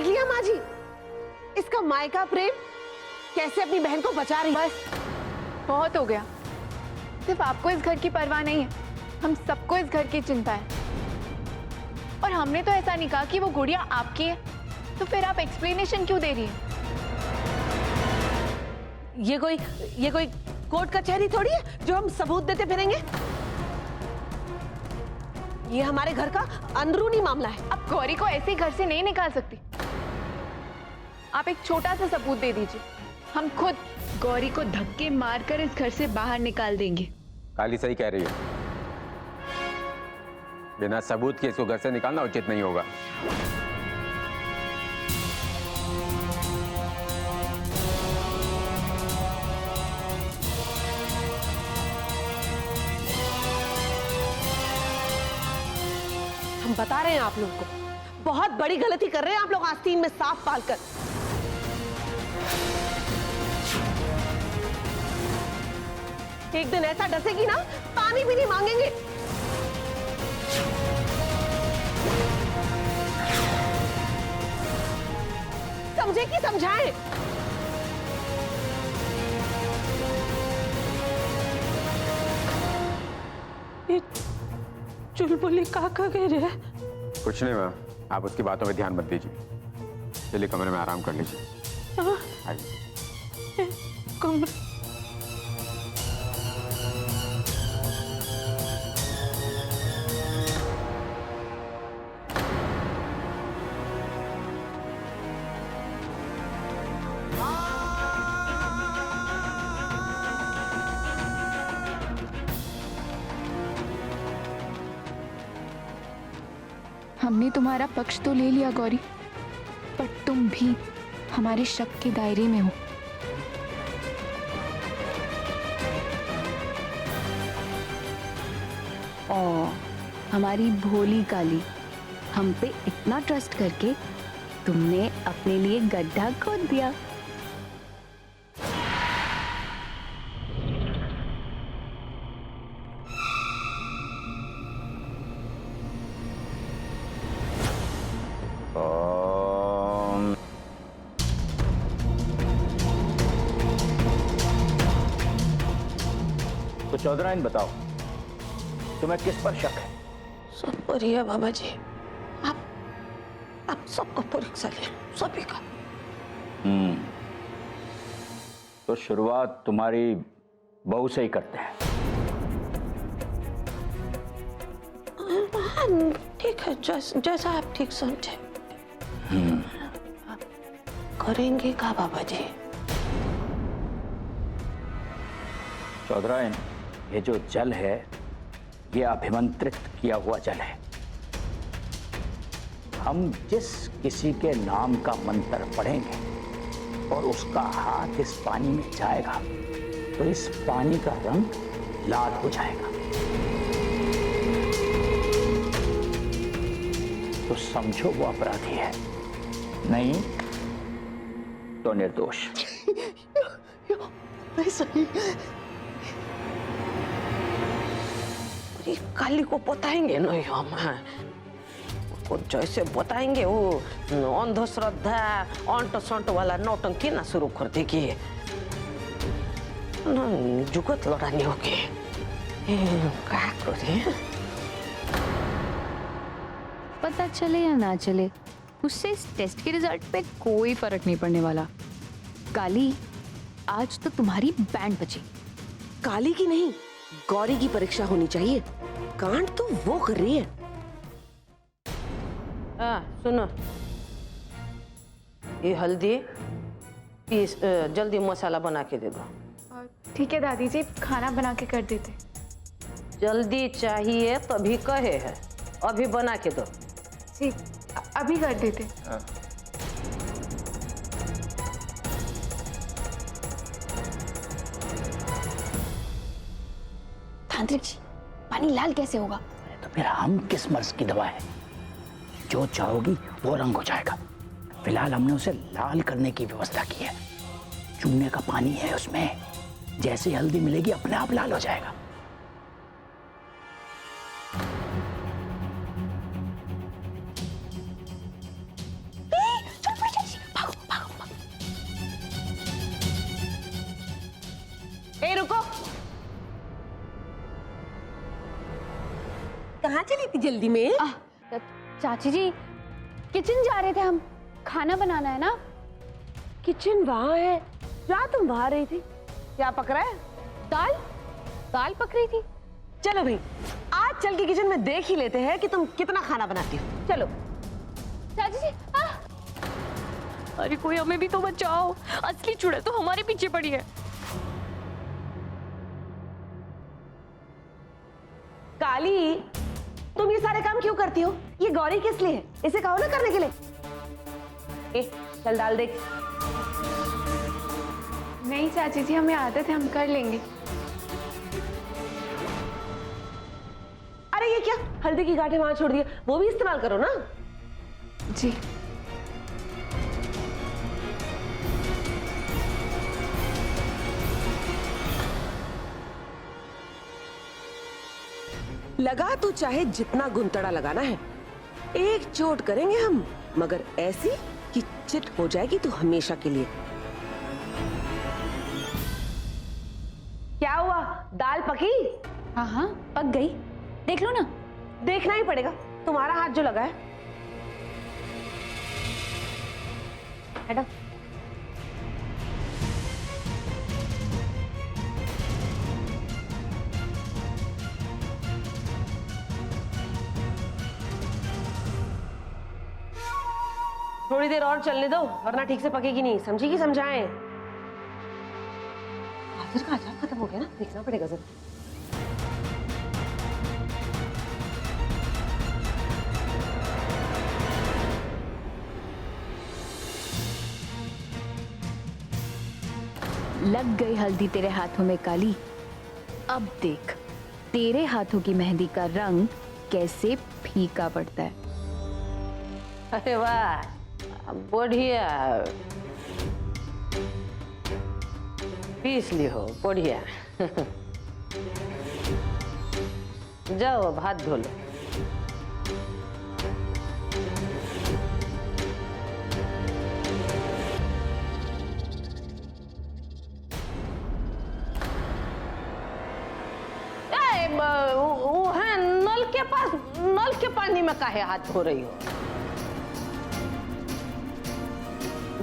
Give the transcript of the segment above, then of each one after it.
देख लिया माँ जी, इसका मायका प्रेम कैसे अपनी बहन को बचा रही। बस बहुत हो गया। सिर्फ आपको इस घर की परवाह नहीं है, हम सबको इस घर की चिंता है। और हमने तो ऐसा नहीं कहा कि वो गुड़िया आपकी है, तो फिर आप एक्सप्लेनेशन क्यों दे रही हैं? ये कोई कोर्ट कचहरी थोड़ी है जो हम सबूत देते फिरेंगे। ये हमारे घर का अंदरूनी मामला है। अब गौरी को ऐसे ही घर से नहीं निकाल सकती। आप एक छोटा सा सबूत दे दीजिए, हम खुद गौरी को धक्के मारकर इस घर से बाहर निकाल देंगे। काली सही कह रही है, बिना सबूत के इसको घर से निकालना उचित नहीं होगा। हम बता रहे हैं आप लोगों को, बहुत बड़ी गलती कर रहे हैं आप लोग आस्तीन में सांप पालकर। एक दिन ऐसा डसेगी ना, पानी भी नहीं मांगेंगे। समझे कि समझाएं? चुलबुली काका कह रहे हैं। कुछ नहीं माँ, आप उसकी बातों में ध्यान मत दीजिए। चलिए कमरे में आराम कर लीजिए। आइए। कमरे हमने तुम्हारा पक्ष तो ले लिया गौरी, पर तुम भी हमारे शक के दायरे में हो। और हमारी भोली काली, हम पे इतना ट्रस्ट करके तुमने अपने लिए गड्ढा खोद दिया। तो चौधराइन बताओ, तुम्हें किस पर शक है? सब पर ही है बाबा जी। आप सबको परीक्षा ले, सभी का। तो शुरुआत तुम्हारी बहू से ही करते हैं। ठीक है, जैसा आप ठीक समझे। करेंगे का बाबा जी? चौधराइन, ये जो जल है ये अभिमंत्रित किया हुआ जल है। हम जिस किसी के नाम का मंत्र पढ़ेंगे और उसका हाथ इस पानी में जाएगा तो इस पानी का रंग लाल हो जाएगा। तो समझो वो अपराधी है, नहीं तो निर्दोष। सही। काली को बताएंगे नहीं हम, उसको जैसे बताएंगे वो अंधश्रद्धा अंट संट वाला नौटंकी ना शुरू कर देगी, जुगत लड़ानी होगी। क्या करे? पता चले या ना चले, उससे इस टेस्ट के रिजल्ट पे कोई फर्क नहीं पड़ने वाला। काली, आज तो तुम्हारी बैंड बची। काली की नहीं, गौरी की परीक्षा होनी चाहिए। कांड तो वो कर रही है। सुनो, ये हल्दी पीस, जल्दी मसाला बना के दे दो। ठीक है दादी जी, खाना बना के कर देते। जल्दी चाहिए तभी कहे है, अभी बना के दो। जी, अभी कर देते। तांत्रिक जी, पानी लाल कैसे होगा? तो फिर हम किस मर्ज की दवा है? जो चाहोगी वो रंग हो जाएगा। फिलहाल हमने उसे लाल करने की व्यवस्था की है। चूने का पानी है उसमें, जैसे ही हल्दी मिलेगी अपने आप लाल हो जाएगा। कहाँ चली थी जल्दी में? चाची जी किचन जा रहे थे हम, खाना बनाना है ना। किचन वहाँ है जहाँ तुम बाहर रही थी। क्या पक रहा है? दाल दाल पक रही थी। चलो भाई, आज चल के किचन में देख ही लेते हैं कि तुम कितना खाना बनाती हो। चलो। चाची जी अरे कोई हमें भी तो बचाओ, असली चुड़ैल तो हमारे पीछे पड़ी है। काली, तुम ये सारे काम क्यों करती हो? ये गौरी किस लिए है? इसे कहो ना करने के लिए। ए, चल दाल देख। नहीं चाची जी, हमें आदत है, हम कर लेंगे। अरे ये क्या, हल्दी की गांठें वहां छोड़ दिए, वो भी इस्तेमाल करो ना। जी। लगा तो चाहे जितना गुंतड़ा लगाना है, एक चोट करेंगे हम, मगर ऐसी कि चिट हो जाएगी तो हमेशा के लिए। क्या हुआ, दाल पकी? हाँ हाँ पक गई, देख लो ना। देखना ही पड़ेगा, तुम्हारा हाथ जो लगा है। हटो। थोड़ी देर और चलने दो, वरना ठीक से पकेगी नहीं। समझी कि समझाएं? गाजर का अचार खत्म हो गया ना, देखना पड़ेगा जरा। लग गई हल्दी तेरे हाथों में काली, अब देख तेरे हाथों की मेहंदी का रंग कैसे फीका पड़ता है। अरे वाह, बढ़िया पीस ली हो, बढ़िया। जाओ अब हाथ धो लो। वो है नल के पास, नल के पानी में काहे हाथ धो रही हो?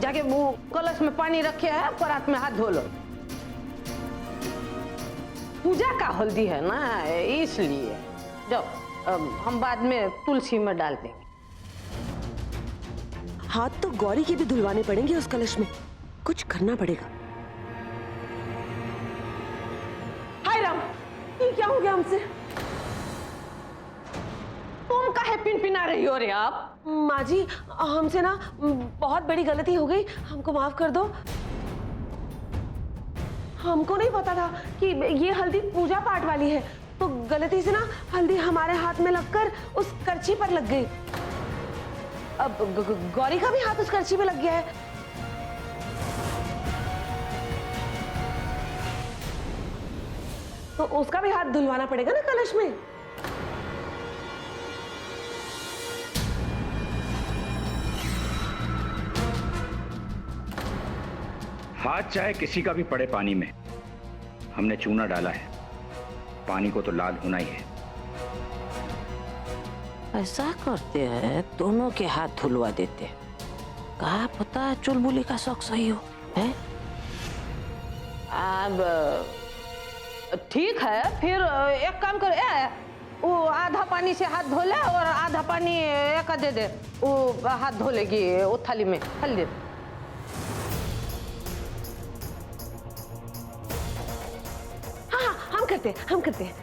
जाके वो कलश में पानी रखे है, परात में हाथ धो लो। पूजा का हल्दी है ना, इसलिए। जाओ, हम बाद में तुलसी में डाल देंगे। हाथ तो गौरी के भी धुलवाने पड़ेंगे उस कलश में, कुछ करना पड़ेगा। हाय राम, ये क्या हो गया हमसे? तुम काहे पिनपिना रही हो रे आप? माँ जी, हमसे ना बहुत बड़ी गलती हो गई, हमको माफ कर दो। हमको नहीं पता था कि ये हल्दी पूजा पाठ वाली है, तो गलती से ना हल्दी हमारे हाथ में लगकर उस करछी पर लग गई। अब गौरी का भी हाथ उस करछी पे लग गया है। तो उसका भी हाथ धुलवाना पड़ेगा ना कलश में। हाथ चाहे किसी का भी पड़े पानी में, हमने चूना डाला है, पानी को तो लाल होना ही है। ऐसा करते हैं, दोनों के हाथ धुलवा देते। कहा पता चुलबुली का शौक सही हो है। अब ठीक है, फिर एक काम कर, वो आधा पानी से हाथ धो ले और आधा पानी एक दे दे, वो हाथ धो लेगी वो थाली में। हल्दी हम करते हैं।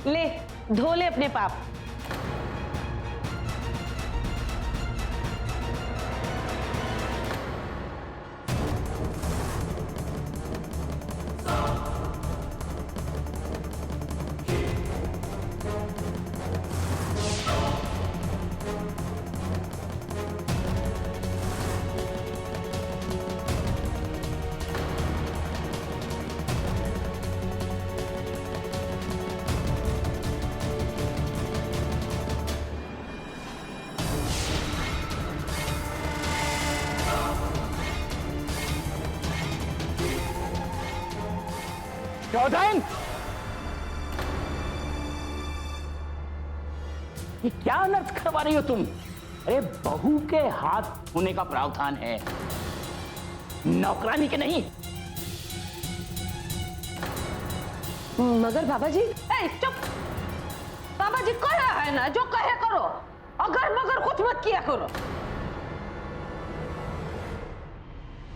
ले धो ले अपने पाप। चौधरी, ये क्या अनर्थ करवा रही हो तुम? अरे बहू के हाथ होने का प्रावधान है, नौकरानी के नहीं। मगर बाबा जी, चुप। बाबा जी कहा है ना, जो कहे करो, अगर मगर कुछ मत किया करो।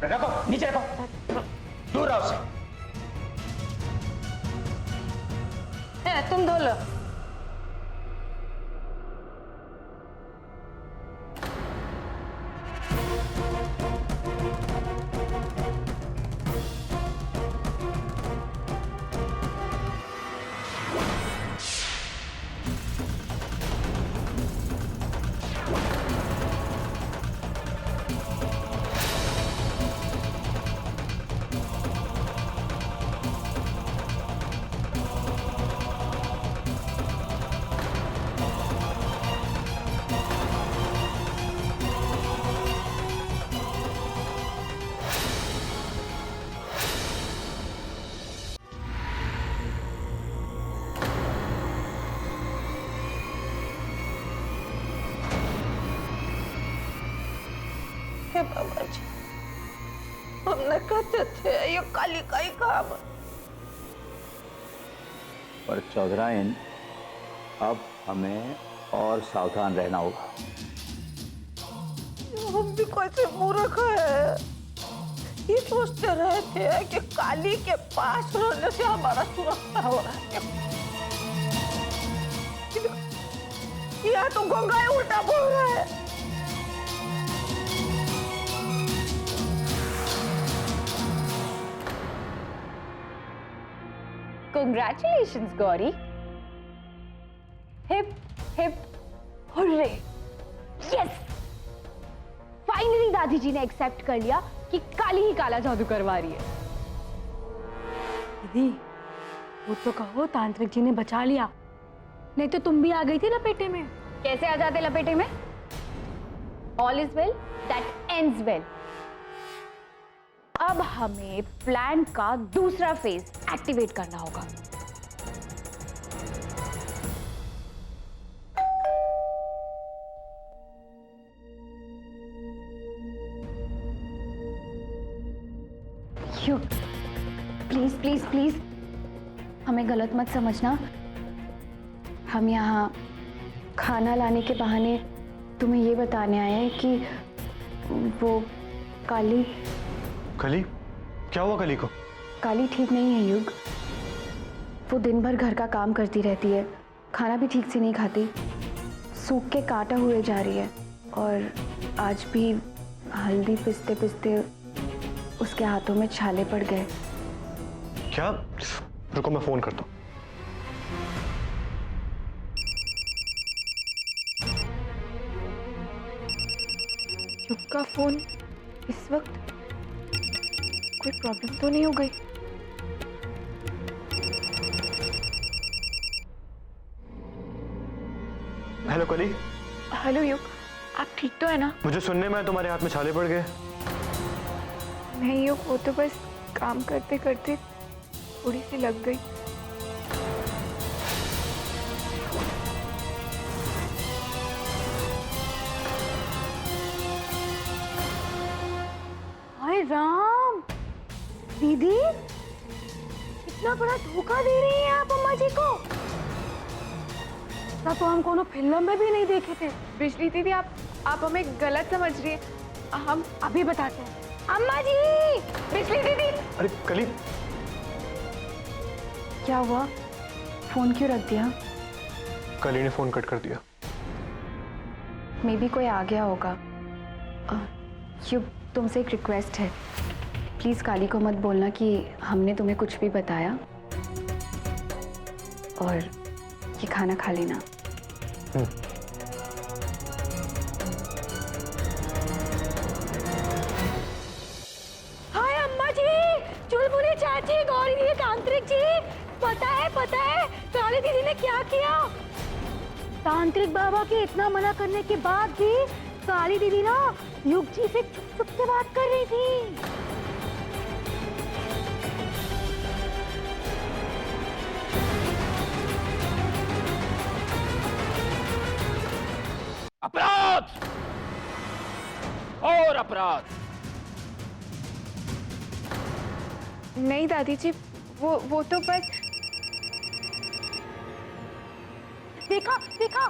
रखो, नीचे रखो, दूर रहो उससे। तुम धो लो। हे बाबा जी, हमने कहते थे ये काली का ही काम। पर चौधराइन, अब हमें और सावधान रहना होगा। हम भी कैसे मूर्ख है, ये सोचते रहे थे कि काली के पास रहने से हमारा सुरक्षा होगा। यह तो गंगा उल्टा बोल रहा है। Congratulations, Gauri. Hip, hip, hooray! Yes! Finally दादी जी ने एक्सेप्ट कर लिया कि काली ही काला जादू करवा रही है। दीदी, वो तो कहो तांत्रिक जी ने बचा लिया, नहीं तो तुम भी आ गई थी लपेटे में। कैसे आ जाते लपेटे में? All is well that ends well. अब हमें प्लान का दूसरा फेज एक्टिवेट करना होगा। युग, प्लीज प्लीज प्लीज हमें गलत मत समझना। हम यहाँ खाना लाने के बहाने तुम्हें ये बताने आए हैं कि वो काली क्या हुआ काली को? काली ठीक नहीं है युग। वो दिन भर घर का काम करती रहती है, खाना भी ठीक से नहीं खाती, सूख के काटा हुए जा रही है, और आज भी हल्दी पिसते पिसते उसके हाथों में छाले पड़ गए। क्या? रुको मैं फोन करता हूँ। युग का फोन इस वक्त? कोई प्रॉब्लम तो नहीं हो गई? हेलो कली। हेलो युग, आप ठीक तो है ना? मुझे सुनने में तुम्हारे हाथ में छाले पड़ गए। नहीं युग, वो तो बस काम करते करते थोड़ी सी लग गई। हाय राम, दीदी इतना बड़ा धोखा दे रही हैं आप अम्मा जी को। ना तो हम कोनो फिल्म में भी नहीं देखे थे। बिजली दीदी, आप हमें गलत समझ रही हैं। हम अभी बताते हैं। अम्मा जी, बिजली दीदी। अरे कली, क्या हुआ? फोन क्यों रख दिया? कली ने फोन कट कर दिया। मे बी कोई आ गया होगा। युग, तुमसे एक रिक्वेस्ट है, प्लीज काली को मत बोलना कि हमने तुम्हें कुछ भी बताया, और ये खाना खा लेना। हाय अम्मा जी, चुलबुली चाची, गौरी दीदी, तांत्रिक जी, पता है काली दीदी ने क्या किया? तांत्रिक बाबा के इतना मना करने के बाद भी काली दीदी ना युग जी से चुप चुप से बात कर रही थी। अपराध और अपराध। नहीं दादी जी, वो तो बस देखा देखा।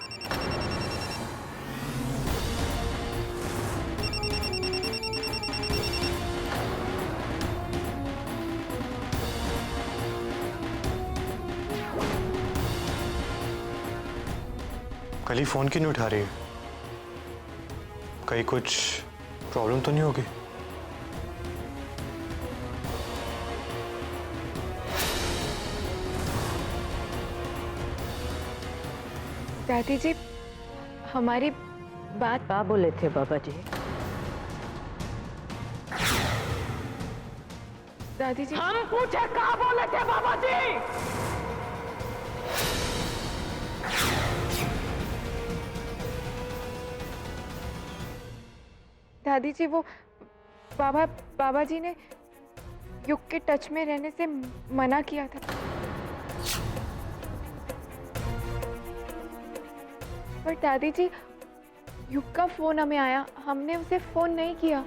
कली फोन क्यों नहीं उठा रही है? कहीं कुछ प्रॉब्लम तो नहीं होगी? दादी जी, हमारी बात क्या बोले थे बाबा जी? दादी जी, हम पूछे क्या बोले थे बाबा जी? दादी जी, वो बाबा जी ने युग के टच में रहने से मना किया था। पर दादी जी, युग का फोन हमें आया, हमने उसे फोन नहीं किया।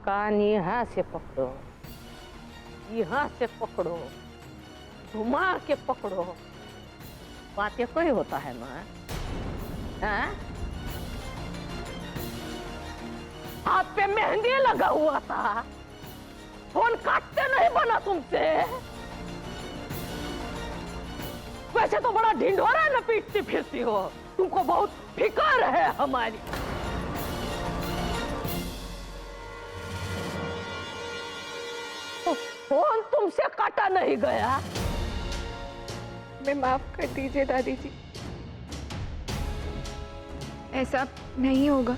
कान यहाँ से पकड़ो, यहाँ से पकड़ो, घुमा के पकड़ो। बातें कोई होता है ना? हाँ? हाथ पे मेहंदी लगा हुआ था, फोन काटते नहीं बना तुमसे। वैसे तो बड़ा ढिंढोरा लपेटती फिरती हो, तुमको बहुत फिकर है हमारी। तो फोन तुमसे काटा नहीं गया। मैं माफ कर दीजिए दादी जी, ऐसा नहीं होगा।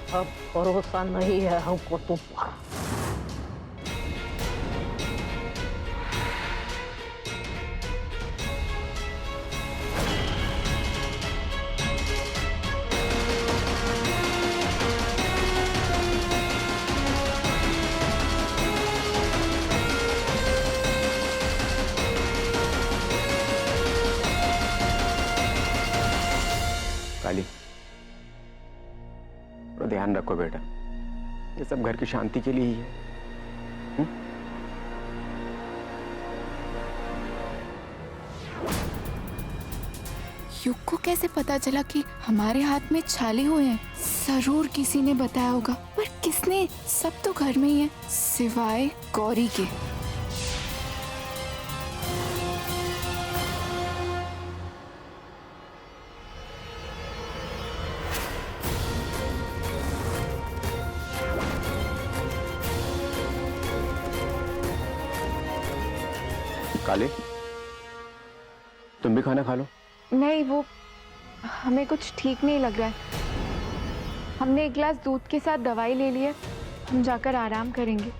अब भरोसा नहीं है हमको तुम पर। काली, थोड़ा ध्यान रखो बेटा, ये सब घर की शांति के लिए ही है। युग को कैसे पता चला कि हमारे हाथ में छाले हुए हैं? जरूर किसी ने बताया होगा, पर किसने? सब तो घर में ही है, सिवाय गौरी के। काले, तुम भी खाना खा लो। नहीं, वो हमें कुछ ठीक नहीं लग रहा है। हमने एक गिलास दूध के साथ दवाई ले ली है, हम जाकर आराम करेंगे।